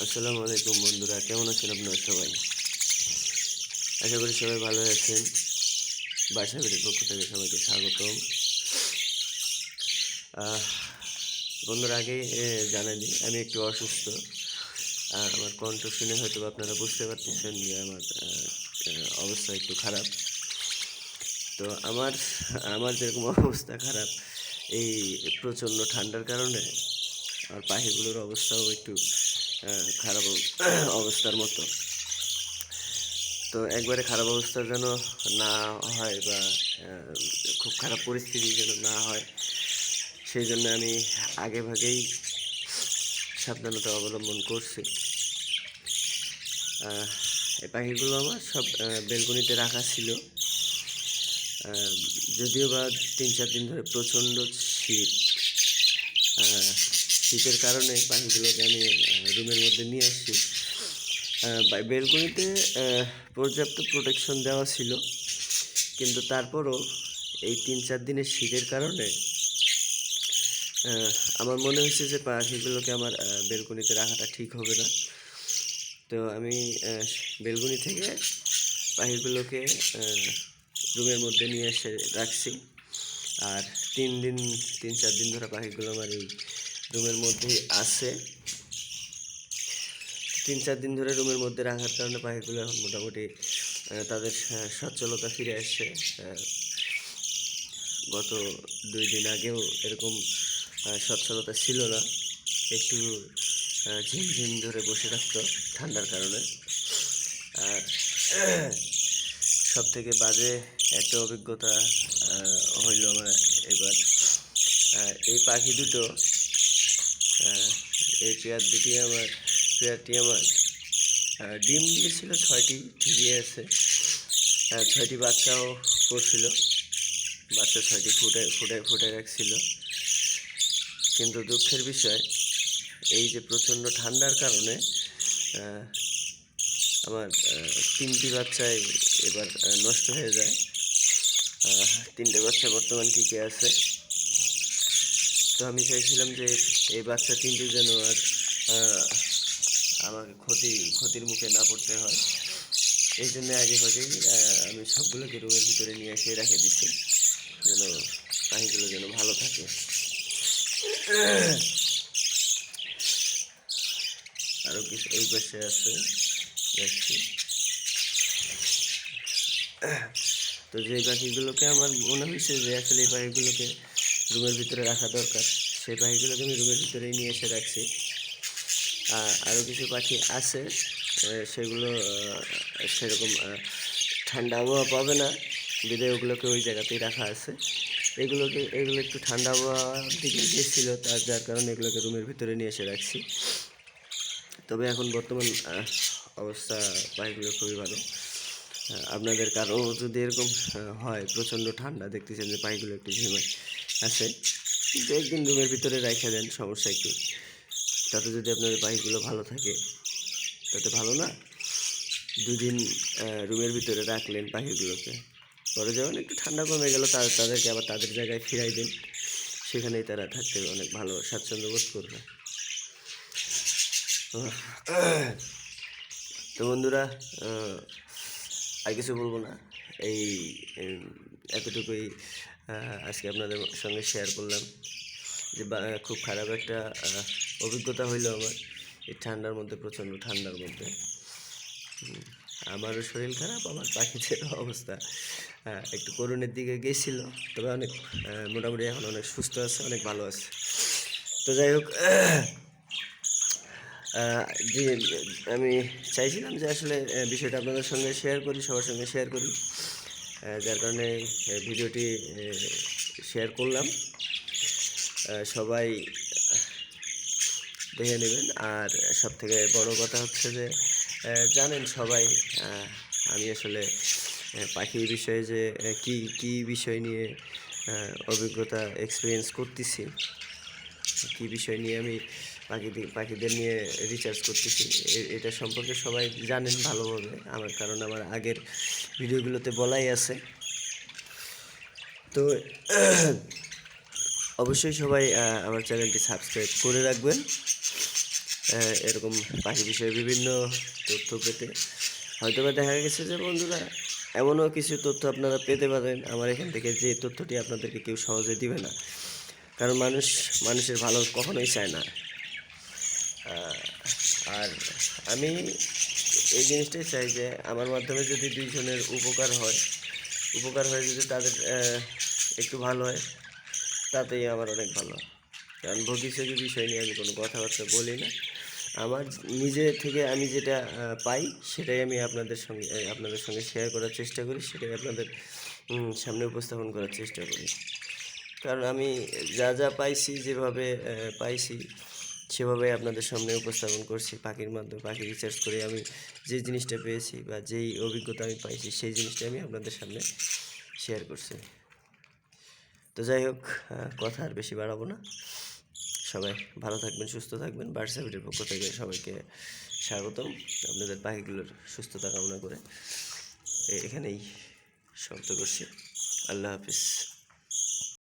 আসসালামু আলাইকুম বন্ধুরা, কেমন আছেন আপনারা সবাই? আশা করি সবাই ভালো আছেন। বাসা বাড়ির পক্ষ থেকে সবাইকে স্বাগতম। আহ, বন্ধুরা, আগে জানাই দিই আমি একটু অসুস্থ। আমার কণ্ঠ শুনে হয়তো আপনারা বুঝতে পারতেছেন যে আমার অবস্থা একটু খারাপ। তো আমার আমার যেরকম অবস্থা খারাপ, এই প্রচণ্ড ঠান্ডার কারণে আমার পাখিগুলোর অবস্থাও একটু খারাপ অবস্থার মতো। তো একবারে খারাপ অবস্থা যেন না হয় বা খুব খারাপ পরিস্থিতি যেন না হয়, সেই জন্য আমি আগেভাগেই সাবধানতা অবলম্বন করছি। এই পাখিগুলো আমার সব বেলকনিতে রাখা ছিল। যদিও বা 3-4 দিন ধরে প্রচণ্ড শীত, শীতের কারণে পাখিগুলোকে আমি রুমের মধ্যে নিয়ে আসছি। বেলকনিতে পর্যাপ্ত প্রোটেকশন দেওয়া ছিল, কিন্তু তারপরও এই 3-4 দিনের শীতের কারণে আমার মনে হয়েছে যে পাখিগুলোকে আমার বেলকনিতে রাখাটা ঠিক হবে না। তো আমি বেলকনি থেকে পাখিগুলোকে রুমের মধ্যে নিয়ে এসে রাখছি। আর 3-4 দিন ধরে পাখিগুলো আমার এই রুমের মধ্যেই আছে। 3-4 দিন ধরে রুমের মধ্যে রাখার কারণে পাখিগুলো এখন মোটামুটি তাদের সচ্ছলতা ফিরে আসছে। গত 2 দিন আগেও এরকম সচ্ছলতা ছিল না, একটু ঝিমঝিম ধরে বসে থাকতো ঠান্ডার কারণে। আর সব থেকে বাজে একটা অভিজ্ঞতা হইল আমার এবার। এই পাখি দুটো, এই পেয়ারটি আমার ডিম দিয়েছিল 6টি, ঠিকই আছে। 6টি বাচ্চাও করছিল, বাচ্চা 6টি ফুটে রাখছিল। কিন্তু দুঃখের বিষয়, এই যে প্রচণ্ড ঠান্ডার কারণে আমার 3টি বাচ্চাই এবার নষ্ট হয়ে যায়। 3টে বাচ্চা বর্তমান টিকে আছে। তো আমি চাইছিলাম যে এই বাচ্চা 3টি যেন আর আমাকে ক্ষতির মুখে না পড়তে হয়। এই জন্য আগেভাগেই আমি সবগুলোকে রুমের ভিতরে নিয়ে এসে রেখে দিচ্ছি, যেন পাখিগুলো যেন ভালো থাকে। আরও কিছু এই পাশে আছে, দেখছি। তো যে পাখিগুলোকে আমার মনে হয়েছে যে আসলে এই পাখিগুলোকে রুমের ভিতরে রাখা দরকার, সেই পাখিগুলোকে আমি রুমের ভিতরেই নিয়ে এসে রাখছি। আরও কিছু পাখি আছে, সেগুলো সেরকম ঠান্ডা আবহাওয়া পাবে না, বিদায় ওগুলোকে ওই জায়গাতেই রাখা আছে। এগুলো একটু ঠান্ডা আবহাওয়ার দিকে গিয়েছিল, যার কারণে এগুলোকে রুমের ভিতরে নিয়ে এসে রাখছি। তবে এখন বর্তমান অবস্থা পাখিগুলো খুবই ভালো। আপনাদের কারো যদি এরকম হয়, প্রচণ্ড ঠান্ডা, দেখতেছেন যে পাখিগুলো একটু ঝিমে আছে, কিন্তু একদিন রুমের ভিতরে রেখে দেন, সমস্যা একটু, তাতে যদি আপনাদের পাখিগুলো ভালো থাকে তাতে ভালো না। 2 দিন রুমের ভিতরে রাখলেন পাখিগুলোকে, পরে যখন একটু ঠান্ডা কমে গেল তাদেরকে আবার তাদের জায়গায় ফিরাই দিন, সেখানেই তারা থাকতে অনেক ভালো স্বাচ্ছন্দ্য বোধ করবে। তো বন্ধুরা, আর কিছু বলবো না, এই এতটুকুই আজকে আপনাদের সঙ্গে শেয়ার করলাম যে খুব খারাপ একটা অভিজ্ঞতা হইলো আমার এই ঠান্ডার মধ্যে, প্রচণ্ড ঠান্ডার মধ্যে। আমারও শরীর খারাপ, আমার পাখিদের অবস্থা একটু করুণের দিকে গেছিল, তবে অনেক মোটামুটি এখন অনেক সুস্থ আছে, অনেক ভালো আছে। তো যাই হোক, যে আমি চাইছিলাম যে আসলে বিষয়টা আপনাদের সঙ্গে শেয়ার করি, সবার সঙ্গে শেয়ার করি, যার কারণে ভিডিওটি শেয়ার করলাম। সবাই দেখে নেবেন। আর সবথেকে বড় কথা হচ্ছে যে জানেন সবাই, আমি আসলে পাখির বিষয়ে যে কী বিষয় নিয়ে অভিজ্ঞতা এক্সপিরিয়েন্স করতেছি, কী বিষয় নিয়ে আমি পাখিদের নিয়ে রিসার্চ করতেছি, এটা সম্পর্কে সবাই জানেন ভালোভাবে আমার, কারণ আমার আগের ভিডিওগুলোতে বলাই আছে। তো অবশ্যই সবাই আমার চ্যানেলটি সাবস্ক্রাইব করে রাখবেন। এরকম পাখি বিষয়ে বিভিন্ন তথ্য পেতে। হয়তোবা দেখা গেছে যে বন্ধুরা এমনও কিছু তথ্য আপনারা পেতে পারেন আমার এখান থেকে, যে তথ্যটি আপনাদেরকে কেউ সহজে দিবে না। কারণ মানুষের ভালো কখনোই চায় না। আর আমি এই জিনিসটাই চাই যে আমার মাধ্যমে যদি 2 জনের উপকার হয় যদি তাদের একটু ভালো হয়, তাতেই আমার অনেক ভালো। কারণ ভবিষ্যতের বিষয় নিয়ে আমি কোনো কথাবার্তা বলি না। আমার নিজে থেকে আমি যেটা পাই সেটাই আমি আপনাদের সঙ্গে শেয়ার করার চেষ্টা করি, সেটাই আপনাদের সামনে উপস্থাপন করার চেষ্টা করি। কারণ আমি যা পাইছি, যেভাবে পাইছি সেভাবে আপনাদের সামনে উপস্থাপন করছি। পাখির মাধ্যমে পাখি রিসার্চ করে আমি যে জিনিসটা পেয়েছি বা যেই অভিজ্ঞতা আমি পাইছি সেই জিনিসটা আমি আপনাদের সামনে শেয়ার করছি। তো যাই হোক, কথা আর বেশি বাড়াবো না। সবাই ভালো থাকবেন, সুস্থ থাকবেন। বার্ডস হ্যাবিটের পক্ষ থেকে সবাইকে স্বাগতম। আপনাদের পাখিগুলোর সুস্থতা কামনা করে এখানেই সমাপ্ত করছি। আল্লাহ হাফিজ।